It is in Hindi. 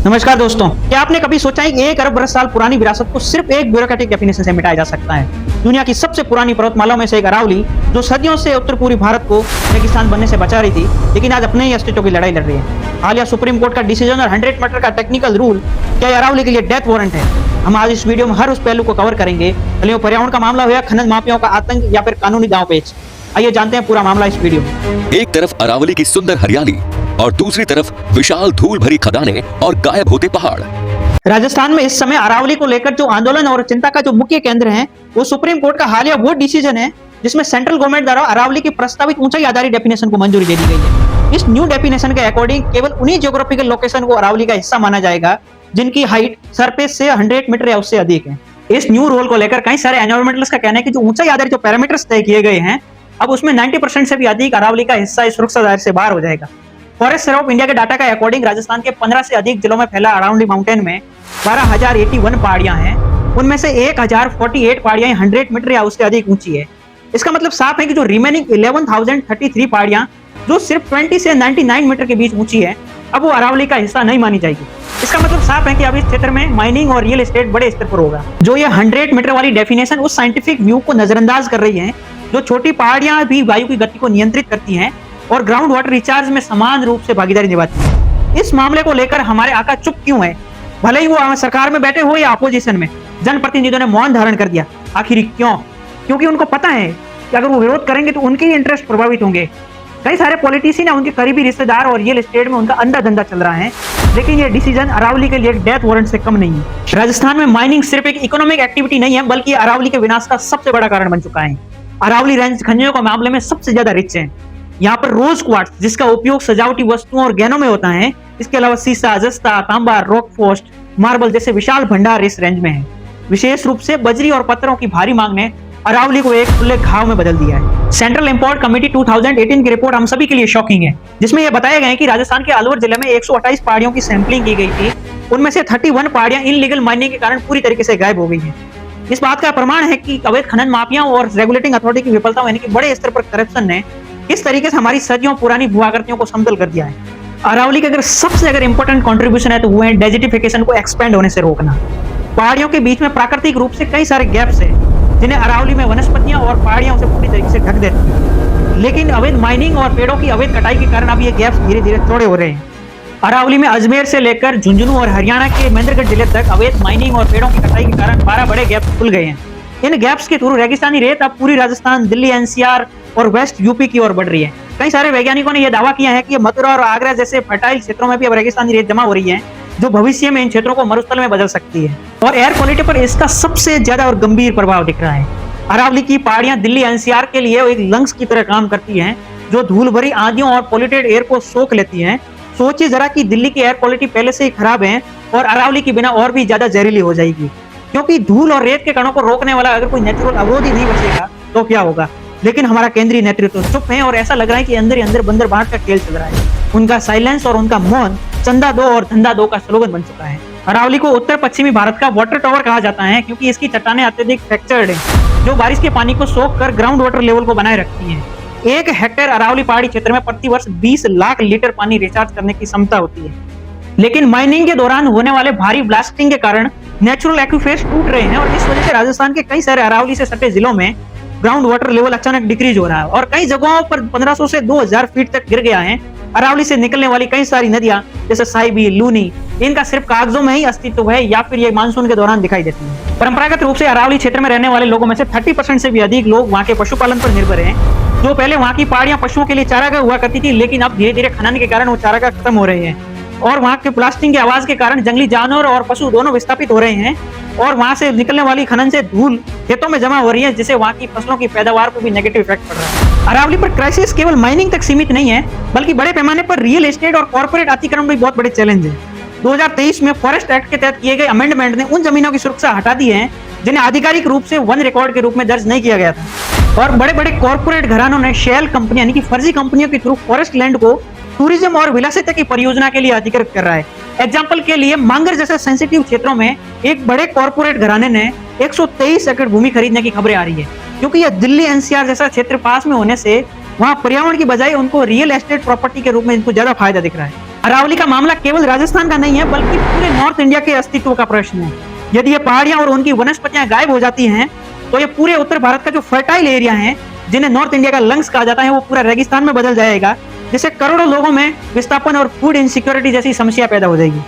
नमस्कार दोस्तों, क्या आपने कभी सोचा है कि 1 अरब साल पुरानी विरासत को सिर्फ एक ब्यूरोक्रेटिक डेफिनेशन से मिटाया जा सकता है। दुनिया की सबसे पुरानी पर्वतमालाओं में से एक अरावली, जो सदियों से उत्तर पूर्वी भारत को रेगिस्तान बनने से बचा रही थी, लेकिन आज अपने ही अस्तित्व की लड़ाई लड़ रही है। हालिया सुप्रीम कोर्ट का डिसीजन और 100 मीटर का टेक्निकल रूल क्या अरावली के लिए डेथ वारंट है? हम आज इस वीडियो में हर उस पहलू को कवर करेंगे, भले वो पर्यावरण का मामला हो या खनन माफियाओं का आतंक या फिर कानूनी दांवपेच। आइए जानते हैं पूरा मामला इस वीडियो में। एक तरफ अरावली की सुंदर हरियाली और दूसरी तरफ विशाल धूल भरी खदानें और गायब होते पहाड़। राजस्थान में इस समय अरावली को लेकर जो आंदोलन और चिंता का जो मुख्य केंद्र है, वो सुप्रीम कोर्ट का हालिया वो डिसीजन है जिसमें सेंट्रल गवर्नमेंट द्वारा अरावली की प्रस्तावित ऊंचाई आधारित डेफिनेशन को मंजूरी दे दी गई है। इस न्यू डेफिनेशन के अकॉर्डिंग केवल उन्हीं जियोग्राफिकल लोकेशन को अरावली का हिस्सा माना जाएगा जिनकी हाइट सरफेस से 100 मीटर या उससे अधिक है। इस न्यू रूल को लेकर कई सारे एनवायरमेंटलिस्ट का कहना है कि जो ऊंचाई आधारित जो पैरामीटर्स तय किए गए हैं, अब उसमें 90% से भी अधिक अरावली का हिस्सा इस सुरक्षा दायरे से बाहर हो जाएगा। फॉरेस्ट सर्वे ऑफ इंडिया के डाटा के अकॉर्डिंग राजस्थान के 15 से अधिक जिलों में फैला अरावली माउंटेन में 12,081 पहाड़ियां हैं। उनमें से 1,048 पहाड़ियां 100 मीटर या उससे अधिक ऊंची है। इसका मतलब साफ है कि जो रिमेनिंग 11,033 पहाड़ियां जो सिर्फ 20 से 99 मीटर के बीच ऊंची है, अब वो अरावली का हिस्सा नहीं मानी जाएगी। इसका मतलब साफ है कि अब इस क्षेत्र में माइनिंग और रियल एस्टेट बड़े स्तर पर होगा। जो ये 100 मीटर वाली डेफिनेशन उस साइंटिफिक व्यू को नजरअंदाज कर रही है जो छोटी पहाड़ियां भी वायु की गति को नियंत्रित करती हैं और ग्राउंड वाटर रिचार्ज में समान रूप से भागीदारी निभाती है। इस मामले को लेकर हमारे आका चुप क्यों है? भले ही वो सरकार में बैठे हो या अपोजिशन में, जनप्रतिनिधियों ने मौन धारण कर दिया। आखिर क्यों? क्योंकि उनको पता है कि अगर वो विरोध करेंगे तो उनके ही इंटरेस्ट प्रभावित होंगे। कई सारे पॉलिटिशियन या उनके करीबी रिश्तेदार और रियल एस्टेट में उनका अंधा धंधा चल रहा है, लेकिन ये डिसीजन अरावली के लिए डेथ वारंट से कम नहीं है। राजस्थान में माइनिंग सिर्फ एक इकोनॉमिक एक्टिविटी नहीं है, बल्कि अरावली के विनाश का सबसे बड़ा कारण बन चुका है। अरावली रेंज खनिजों के मामले में सबसे ज्यादा रिच है। यहाँ पर रोज क्वार्ट्ज, जिसका उपयोग सजावटी वस्तुओं और गहनों में होता है, इसके अलावा सीसा, जस्ता, तांबा, रॉक फोस्ट, मार्बल जैसे विशाल भंडार इस रेंज में है। विशेष रूप से बजरी और पत्थरों की भारी मांग ने अरावली को एक खुले घाव में बदल दिया है। सेंट्रल इंपोर्ट कमेटी 2018 की रिपोर्ट हम सभी के लिए शॉकिंग है, जिसमें यह बताया गया है कि राजस्थान के अलवर जिले में 128 पहाड़ियों की सैंपलिंग की गई थी। उनमें से 31 पहाड़ियां इनलीगल माइनिंग के कारण पूरी तरीके से गायब हो गई हैं। इस बात का प्रमाण है कि अवैध खनन माफियाओं और रेगुलेटिंग अथॉरिटी की विफलता यानी कि बड़े स्तर पर करप्शन ने इस तरीके से हमारी सदियों पुरानी भूआकृतियों को समतल कर दिया है। अरावली का सबसे इंपॉर्टेंट कंट्रीब्यूशन है तो वो है डेजिटिफिकेशन को एक्सपेंड होने से रोकना। पहाड़ियों के बीच में प्राकृतिक रूप से कई सारे गैप्स है जिन्हें अरावली में वनस्पतियां और पहाड़ियां उसे पूरी तरीके से ढक देती है, लेकिन अवैध माइनिंग और पेड़ों की अवैध कटाई के कारण अब ये गैप्स धीरे धीरे चौड़े हो रहे हैं। अरावली में अजमेर से लेकर झुंझुनू और हरियाणा के महेंद्रगढ़ जिले तक अवैध माइनिंग और पेड़ों की कटाई के कारण 12 बड़े गैप्स खुल गए हैं। इन गैप्स के थ्रू रेगिस्तानी रेत अब पूरी राजस्थान, दिल्ली, एनसीआर और वेस्ट यूपी की ओर बढ़ रही है। कई सारे वैज्ञानिकों ने यह दावा किया है कि मथुरा और आगरा जैसे फर्टाइल क्षेत्रों में भी अब रेगिस्तानी रेत जमा हो रही है, जो भविष्य में इन क्षेत्रों को मरुस्थल में बदल सकती है। और एयर क्वालिटी पर इसका सबसे ज्यादा और गंभीर प्रभाव दिख रहा है। अरावली की पहाड़ियां दिल्ली एनसीआर के लिए एक लंग्स की तरह काम करती हैं, जो धूल भरी आंधियों और पॉल्यूटेड एयर को सोख लेती हैं। सोचिए जरा कि दिल्ली की एयर क्वालिटी पहले से ही खराब है और अरावली की बिना और भी ज्यादा जहरीली हो जाएगी, क्योंकि धूल और रेत के कणों को रोकने वाला अगर कोई नेचुरल अवरोध ही नहीं बचेगा तो क्या होगा। लेकिन हमारा केंद्रीय नेतृत्व चुप है और ऐसा लग रहा है कि अंदर ही अंदर बंदर बांट का खेल चल रहा है। उनका साइलेंस और उनका मौन चंदा दो और धंधा दो का स्लोगन बन चुका है। अरावली को उत्तर पश्चिमी भारत का वाटर टावर कहा जाता है, क्योंकि इसकी चट्टानें अत्यधिक फ्रैक्चर्ड है, जो बारिश के पानी को सोख कर ग्राउंड वाटर लेवल को बनाए रखती हैं। 1 हेक्टेयर अरावली पहाड़ी क्षेत्र में प्रति वर्ष 20 लाख लीटर पानी रिचार्ज करने की क्षमता होती है, लेकिन माइनिंग के दौरान होने वाले भारी ब्लास्टिंग के कारण नेचुरल एक्वीफर्स टूट रहे हैं और इस वजह से राजस्थान के कई सारे अरावली से सटे जिलों में ग्राउंड वाटर लेवल अचानक डिक्रीज हो रहा है और कई जगहों पर 1500 से 2000 फीट तक गिर गया है। अरावली से निकलने वाली कई सारी नदियां जैसे साहिबी, लूनी, इनका सिर्फ कागजों में ही अस्तित्व है या फिर ये मानसून के दौरान दिखाई देती है। परंपरागत रूप से अरावली क्षेत्र में रहने वाले लोगों में से 30% से भी अधिक लोग वहाँ के पशुपालन पर निर्भर हैं। जो पहले वहाँ की पहाड़ियां पशुओं के लिए चारागाह हुआ करती थी, लेकिन अब धीरे धीरे खनन के कारण वो चारागाह खत्म हो रहे हैं और वहाँ के ब्लास्टिंग की आवाज के कारण जंगली जानवर और पशु दोनों विस्थापित हो रहे हैं और वहां से निकलने वाली खनन से धूल खेतों में जमा हो रही है, जिससे वहां की फसलों की पैदावार पर भी नेगेटिव इफेक्ट पड़ रहा है। अरावली पर क्राइसिस केवल माइनिंग तक सीमित नहीं है, बल्कि बड़े पैमाने पर रियल एस्टेट और कॉर्पोरेट अतिक्रमण भी बहुत बड़े चैलेंज है। 2023 में फॉरेस्ट एक्ट के तहत किए गए अमेंडमेंट ने उन जमीनों की सुरक्षा हटा दी है जिन्हें आधिकारिक रूप से वन रिकॉर्ड के रूप में दर्ज नहीं किया गया था, और बड़े बड़े कॉर्पोरेट घरानों ने शेल कंपनी यानी कि फर्जी कंपनियों के थ्रू फॉरेस्ट लैंड को टूरिज्म और विलासिता की परियोजना के लिए अधिकृत कर रहा है। एग्जाम्पल के लिए मांगर जैसे सेंसिटिव क्षेत्रों में एक बड़े कॉर्पोरेट घराने ने 123 एकड़ भूमि खरीदने की खबरें आ रही है, क्योंकि यह दिल्ली एनसीआर जैसा क्षेत्र पास में होने से वहां पर्यावरण की बजाय उनको रियल एस्टेट प्रॉपर्टी के रूप में इनको ज्यादा फायदा दिख रहा है। अरावली का मामला केवल राजस्थान का नहीं है, बल्कि पूरे नॉर्थ इंडिया के अस्तित्व का प्रश्न है। यदि ये पहाड़ियां और उनकी वनस्पतियां गायब हो जाती हैं, तो ये पूरे उत्तर भारत का जो फर्टाइल एरिया है, जिन्हें नॉर्थ इंडिया का लंग्स कहा जाता है, वो पूरा रेगिस्तान में बदल जाएगा, जिससे करोड़ों लोगों में विस्थापन और फूड इनसिक्योरिटी जैसी समस्या पैदा हो जाएगी।